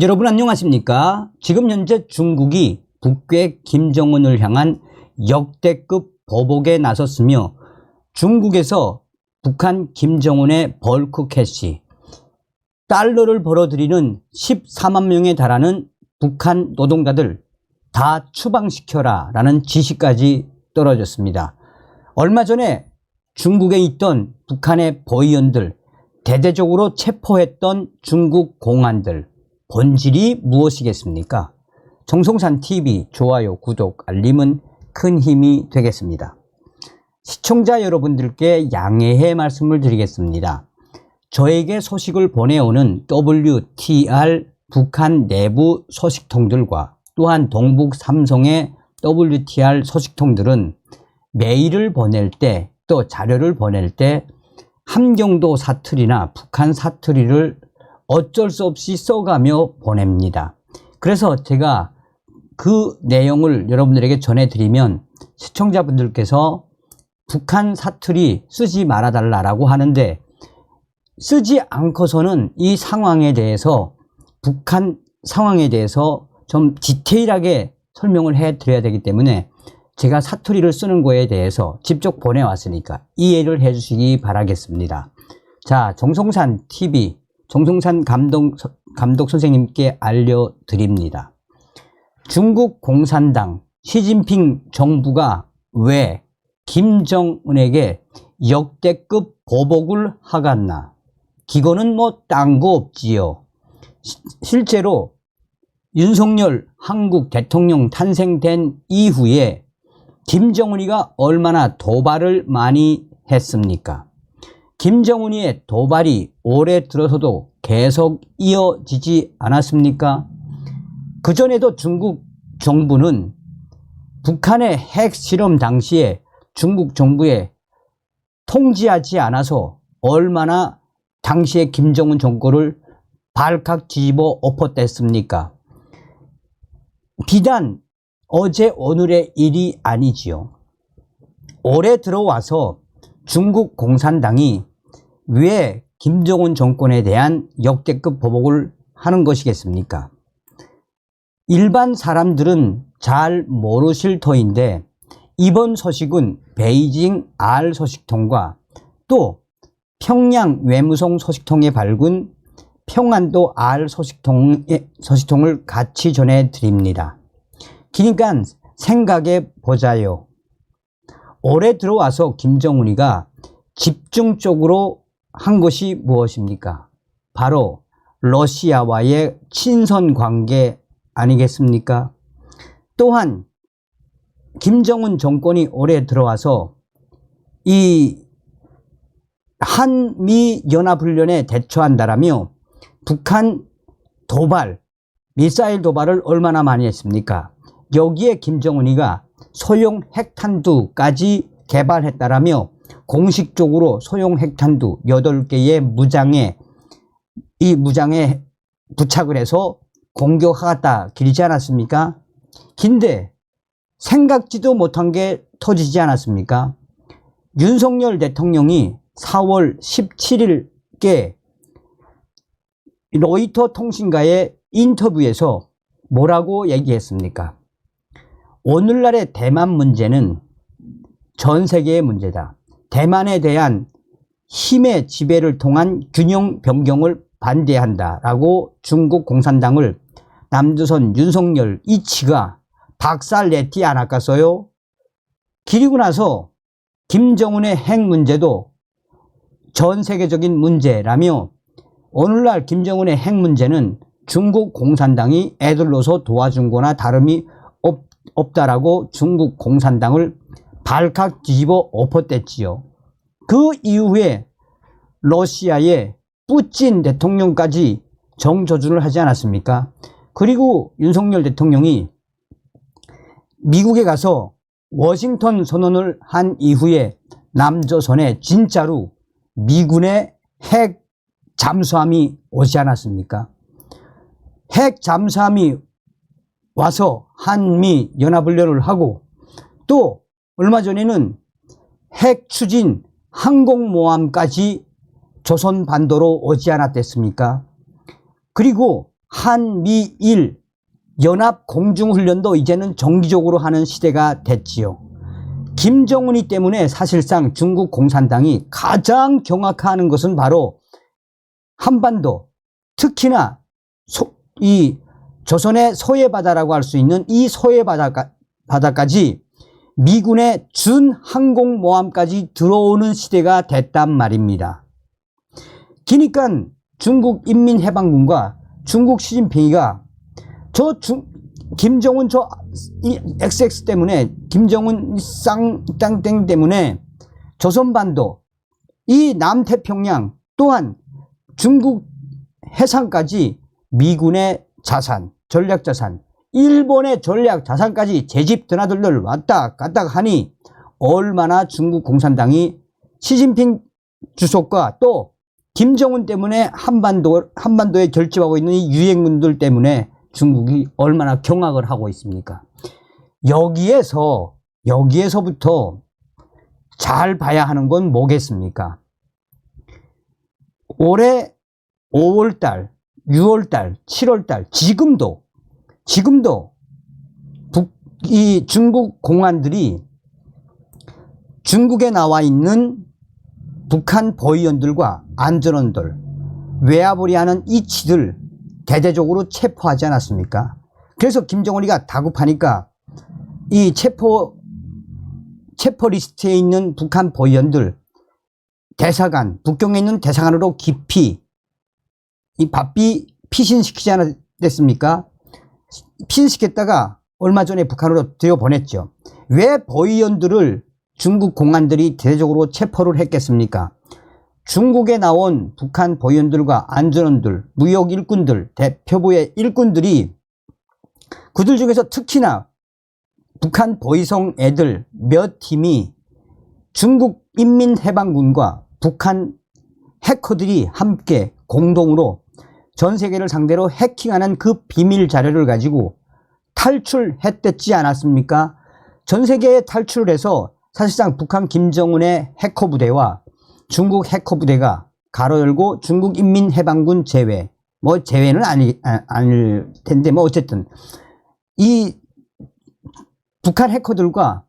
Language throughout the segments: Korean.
여러분 안녕하십니까? 지금 현재 중국이 북괴 김정은을 향한 역대급 보복에 나섰으며 중국에서 북한 김정은의 벌크 캐시 달러를 벌어들이는 14만 명에 달하는 북한 노동자들 다 추방시켜라 라는 지시까지 떨어졌습니다. 얼마 전에 중국에 있던 북한의 보위원들 대대적으로 체포했던 중국 공안들 본질이 무엇이겠습니까? 정성산TV 좋아요, 구독, 알림은 큰 힘이 되겠습니다. 시청자 여러분들께 양해의 말씀을 드리겠습니다. 저에게 소식을 보내오는 WTR 북한 내부 소식통들과 또한 동북 삼성의 WTR 소식통들은 메일을 보낼 때 또 자료를 보낼 때 함경도 사투리나 북한 사투리를 어쩔 수 없이 써가며 보냅니다. 그래서 제가 그 내용을 여러분들에게 전해드리면 시청자분들께서 북한 사투리 쓰지 말아달라고 하는데 쓰지 않고서는 이 상황에 대해서 북한 상황에 대해서 좀 디테일하게 설명을 해드려야 되기 때문에 제가 사투리를 쓰는 거에 대해서 직접 보내왔으니까 이해를 해주시기 바라겠습니다. 자, 정성산TV 정성산 감독 선생님께 알려드립니다. 중국 공산당 시진핑 정부가 왜 김정은에게 역대급 보복을 하갔나? 기고는 뭐 딴 거 없지요. 실제로 윤석열 한국 대통령 탄생된 이후에 김정은이가 얼마나 도발을 많이 했습니까? 김정은이의 도발이 올해 들어서도 계속 이어지지 않았습니까? 그전에도 중국 정부는 북한의 핵실험 당시에 중국 정부에 통지하지 않아서 얼마나 당시에 김정은 정권을 발칵 뒤집어 엎었댔습니까? 비단 어제 오늘의 일이 아니지요. 올해 들어와서 중국 공산당이 왜 김정은 정권에 대한 역대급 보복을 하는 것이겠습니까? 일반 사람들은 잘 모르실 터인데 이번 소식은 베이징 R 소식통과 또 평양 외무성 소식통에 밝은 평안도 R 소식통을 같이 전해드립니다. 그러니까 생각해 보자요. 올해 들어와서 김정은이가 집중적으로 한 것이 무엇입니까? 바로 러시아와의 친선 관계 아니겠습니까? 또한 김정은 정권이 올해 들어와서 이 한미연합훈련에 대처한다라며 북한 도발, 미사일 도발을 얼마나 많이 했습니까? 여기에 김정은이가 소형 핵탄두까지 개발했다라며 공식적으로 소형 핵탄두 8개의 무장에 부착을 해서 공격하겠다 길지 않았습니까? 근데 생각지도 못한 게 터지지 않았습니까? 윤석열 대통령이 4월 17일께 로이터 통신과의 인터뷰에서 뭐라고 얘기했습니까? 오늘날의 대만 문제는 전 세계의 문제다. 대만에 대한 힘의 지배를 통한 균형 변경을 반대한다 라고 중국 공산당을 남조선 윤석열 이치가 박살내지 않았겠어요? 그리고 나서 김정은의 핵 문제도 전 세계적인 문제라며 오늘날 김정은의 핵 문제는 중국 공산당이 애들로서 도와준 거나 다름이 없다라고 중국 공산당을 발칵 뒤집어 엎었댔지요. 그 이후에 러시아의 푸틴 대통령까지 정조준을 하지 않았습니까? 그리고 윤석열 대통령이 미국에 가서 워싱턴 선언을 한 이후에 남조선에 진짜로 미군의 핵 잠수함이 오지 않았습니까? 핵 잠수함이 와서 한미 연합훈련을 하고 또 얼마 전에는 핵 추진 항공모함까지 조선 반도로 오지 않았댔습니까? 그리고 한미일 연합 공중훈련도 이제는 정기적으로 하는 시대가 됐지요. 김정은이 때문에 사실상 중국 공산당이 가장 경악하는 것은 바로 한반도, 특히나 이 조선의 소해바다라고 할 수 있는 이 소해바다까지 미군의 준항공모함까지 들어오는 시대가 됐단 말입니다. 그러니까 중국 인민해방군과 중국 시진핑이가 김정은 이 XX 때문에, 김정은 쌍땅땡 때문에 조선반도, 이 남태평양 또한 중국 해상까지 미군의 자산, 전략자산, 일본의 전략자산까지 제집 드나들들 왔다 갔다 하니 얼마나 중국 공산당이 시진핑 주석과 또 김정은 때문에 한반도에 결집하고 있는 이 유행군들 때문에 중국이 얼마나 경악을 하고 있습니까? 여기에서부터 잘 봐야 하는 건 뭐겠습니까? 올해 5월달, 6월달, 7월달, 지금도 이 중국 공안들이 중국에 나와 있는 북한 보위원들과 안전원들, 외화벌이하는 이치들 대대적으로 체포하지 않았습니까? 그래서 김정은이가 다급하니까 이 체포 리스트에 있는 북한 보위원들, 대사관, 북경에 있는 대사관으로 깊이 이 바삐 피신시키지 않았습니까? 피신시켰다가 얼마 전에 북한으로 들여보냈죠. 왜 보위원들을 중국 공안들이 대대적으로 체포를 했겠습니까? 중국에 나온 북한 보위원들과 안전원들, 무역 일꾼들, 대표부의 일꾼들이 그들 중에서 특히나 북한 보위성 애들 몇 팀이 중국 인민해방군과 북한 해커들이 함께 공동으로 전 세계를 상대로 해킹하는 그 비밀 자료를 가지고 탈출했댔지 않았습니까? 전 세계에 탈출을 해서 사실상 북한 김정은의 해커 부대와 중국 해커 부대가 가로 열고 중국 인민해방군 제외, 뭐 제외는 아닐 텐데 뭐 어쨌든 이 북한 해커들과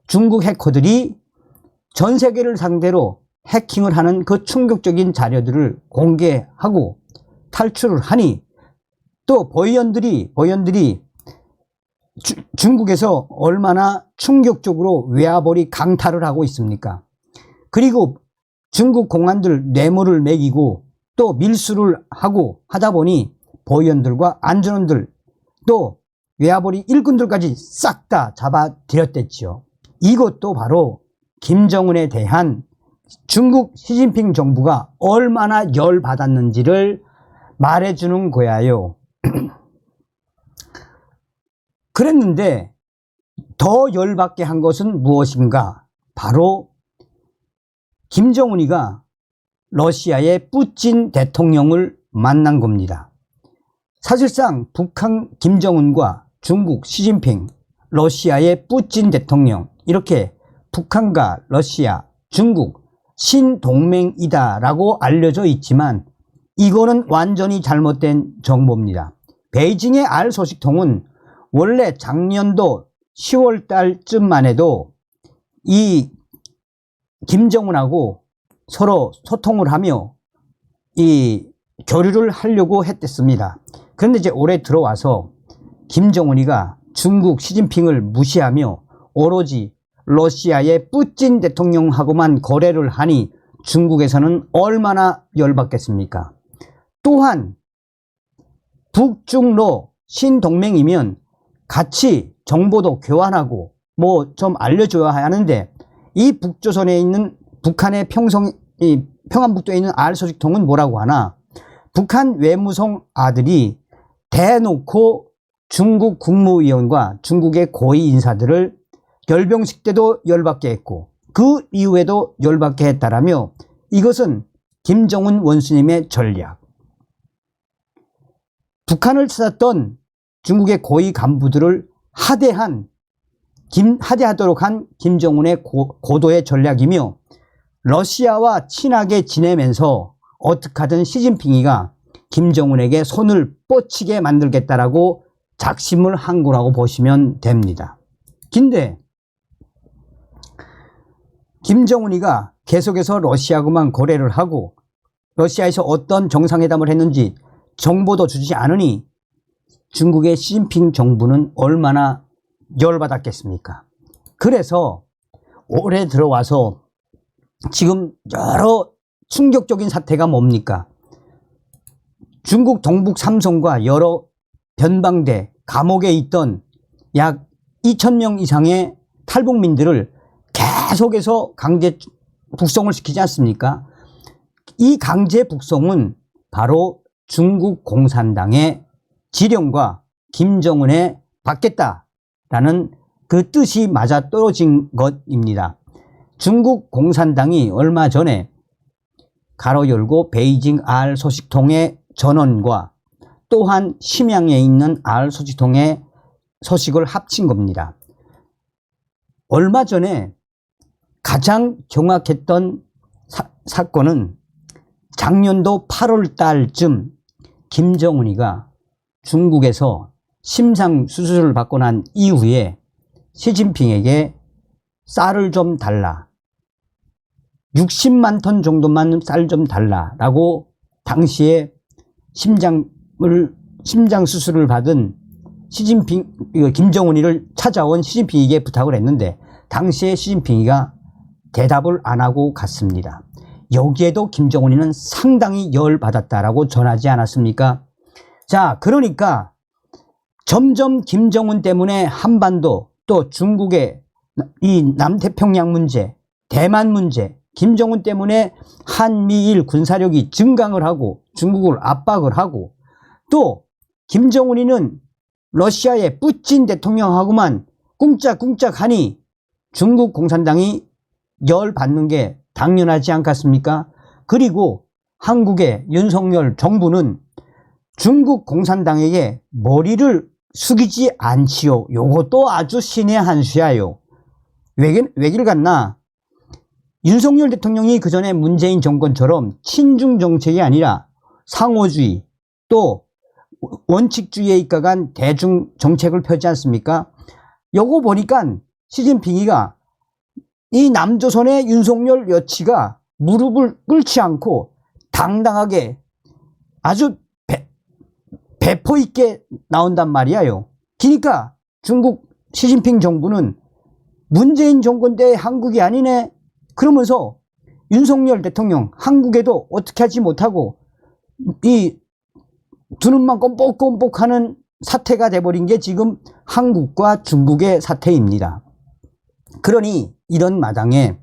중국 해커들이 전 세계를 상대로 해킹을 하는 그 충격적인 자료들을 공개하고 탈출을 하니 또 보위원들이 중국에서 얼마나 충격적으로 외화벌이 강탈을 하고 있습니까? 그리고 중국 공안들 뇌물을 매기고 또 밀수를 하고 하다 보니 보위원들과 안전원들 또 외화벌이 일꾼들까지 싹 다 잡아들였댔지요. 이것도 바로 김정은에 대한 중국 시진핑 정부가 얼마나 열받았는지를 말해주는 거야요. 그랬는데 더 열받게 한 것은 무엇인가? 바로 김정은이가 러시아의 푸틴 대통령을 만난 겁니다. 사실상 북한 김정은과 중국 시진핑, 러시아의 푸틴 대통령, 이렇게 북한과 러시아, 중국 신동맹이다라고 알려져 있지만 이거는 완전히 잘못된 정보입니다. 베이징의 알 소식통은 원래 작년도 10월 달쯤만 해도 이 김정은하고 서로 소통을 하며 이 교류를 하려고 했댔습니다. 그런데 이제 올해 들어와서 김정은이가 중국 시진핑을 무시하며 오로지 러시아의 푸틴 대통령하고만 거래를 하니 중국에서는 얼마나 열받겠습니까? 또한 북중러 신동맹이면 같이 정보도 교환하고 뭐 좀 알려줘야 하는데 이 북조선에 있는 북한의 평안북도에 있는 알 소식통은 뭐라고 하나? 북한 외무성 아들이 대놓고 중국 국무위원과 중국의 고위 인사들을 결병식 때도 열받게 했고 그 이후에도 열받게 했다라며 이것은 김정은 원수님의 전략. 북한을 찾았던 중국의 고위 간부들을 하대하도록 한 김정은의 고도의 전략이며 러시아와 친하게 지내면서 어떻게 하든 시진핑이가 김정은에게 손을 뻗치게 만들겠다라고 작심을 한 거라고 보시면 됩니다. 근데 김정은이가 계속해서 러시아하고만 거래를 하고 러시아에서 어떤 정상회담을 했는지 정보도 주지 않으니 중국의 시진핑 정부는 얼마나 열받았겠습니까? 그래서 올해 들어와서 지금 여러 충격적인 사태가 뭡니까? 중국 동북 삼성과 여러 변방대 감옥에 있던 약 2,000명 이상의 탈북민들을 계속해서 강제 북송을 시키지 않습니까? 이 강제 북송은 바로 중국 공산당의 지령과 김정은의 받겠다라는 그 뜻이 맞아떨어진 것입니다. 중국 공산당이 얼마 전에 가로 열고 베이징 R 소식통의 전원과 또한 심양에 있는 R 소식통의 소식을 합친 겁니다. 얼마 전에 가장 경악했던 사건은 작년도 8월 달쯤 김정은이가 중국에서 심장 수술을 받고 난 이후에 시진핑에게 쌀을 좀 달라, 60만 톤 정도만 쌀 좀 달라라고 당시에 심장 수술을 받은 김정은이를 찾아온 시진핑에게 부탁을 했는데 당시에 시진핑이가 대답을 안 하고 갔습니다. 여기에도 김정은이는 상당히 열받았다라고 전하지 않았습니까? 자, 그러니까 점점 김정은 때문에 한반도 또 중국의 이 남태평양 문제, 대만 문제, 김정은 때문에 한미일 군사력이 증강을 하고 중국을 압박을 하고 또 김정은이는 러시아의 푸틴 대통령하고만 꿍짝꿍짝 하니 중국 공산당이 열받는 게 당연하지 않겠습니까? 그리고 한국의 윤석열 정부는 중국 공산당에게 머리를 숙이지 않지요. 요것도 아주 신의 한 수야요. 왜길 같나? 윤석열 대통령이 그전에 문재인 정권처럼 친중 정책이 아니라 상호주의 또 원칙주의에 입각한 대중 정책을 펴지 않습니까? 요거 보니까 시진핑이가 이 남조선의 윤석열 여치가 무릎을 꿇지 않고 당당하게 아주 배포 있게 나온단 말이야요. 그러니까 중국 시진핑 정부는 문재인 정권 때 한국이 아니네 그러면서 윤석열 대통령 한국에도 어떻게 하지 못하고 이 두 눈만 껌뻑껌뻑하는 사태가 돼버린 게 지금 한국과 중국의 사태입니다. 그러니 이런 마당에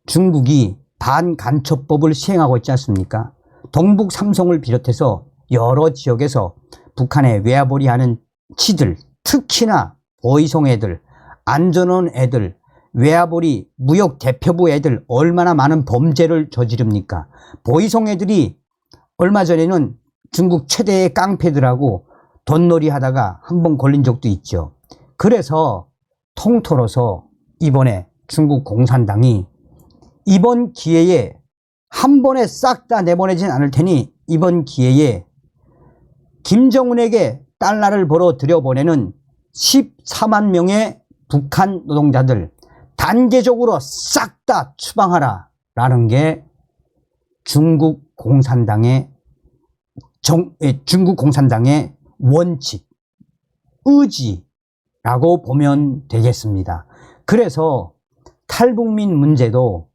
중국이 반간첩법을 시행하고 있지 않습니까? 동북 삼성을 비롯해서 여러 지역에서 북한에 외화벌이하는 치들, 특히나 보이송 애들, 안전원 애들, 외화벌이 무역 대표부 애들 얼마나 많은 범죄를 저지릅니까? 보이송 애들이 얼마 전에는 중국 최대의 깡패들하고 돈놀이 하다가 한번 걸린 적도 있죠. 그래서 통틀어서 이번에 중국 공산당이 이번 기회에 한 번에 싹 다 내보내진 않을 테니 이번 기회에 김정은에게 달러를 벌어 들여보내는 14만 명의 북한 노동자들 단계적으로 싹 다 추방하라 라는 게 중국 공산당의 원칙, 의지라고 보면 되겠습니다. 그래서 탈북민 문제도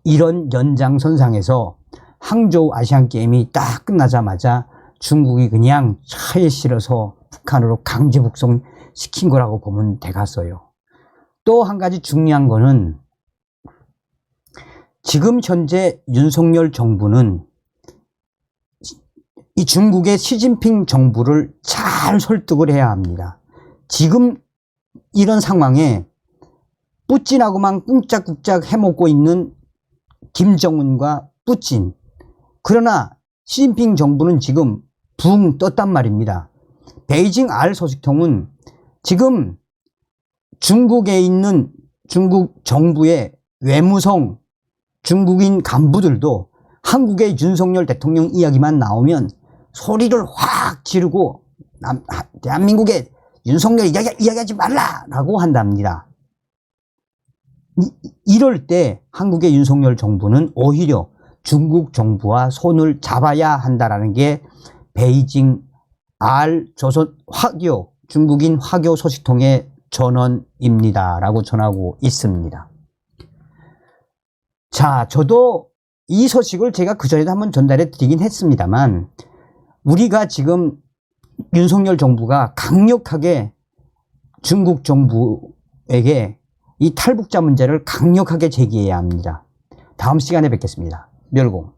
이런 연장선상에서 항저우 아시안게임이 딱 끝나자마자 중국이 그냥 차에 실어서 북한으로 강제 북송시킨 거라고 보면 되겠어요. 또 한 가지 중요한 거는 지금 현재 윤석열 정부는 이 중국의 시진핑 정부를 잘 설득을 해야 합니다. 지금 이런 상황에 푸틴하고만 꿍짝꿍짝 해먹고 있는 김정은과 푸틴. 그러나 시진핑 정부는 지금 붕 떴단 말입니다. 베이징 R 소식통은 지금 중국에 있는 중국 정부의 외무성 중국인 간부들도 한국의 윤석열 대통령 이야기만 나오면 소리를 확 지르고 대한민국의 윤석열 이야기하지 말라라고 한답니다. 이럴 때 한국의 윤석열 정부는 오히려 중국 정부와 손을 잡아야 한다라는 게 베이징 조선 화교 중국인 화교 소식통의 전언입니다라고 전하고 있습니다. 자, 저도 이 소식을 제가 그전에도 한번 전달해 드리긴 했습니다만 우리가 지금 윤석열 정부가 강력하게 중국 정부에게 이 탈북자 문제를 강력하게 제기해야 합니다. 다음 시간에 뵙겠습니다. 멸공.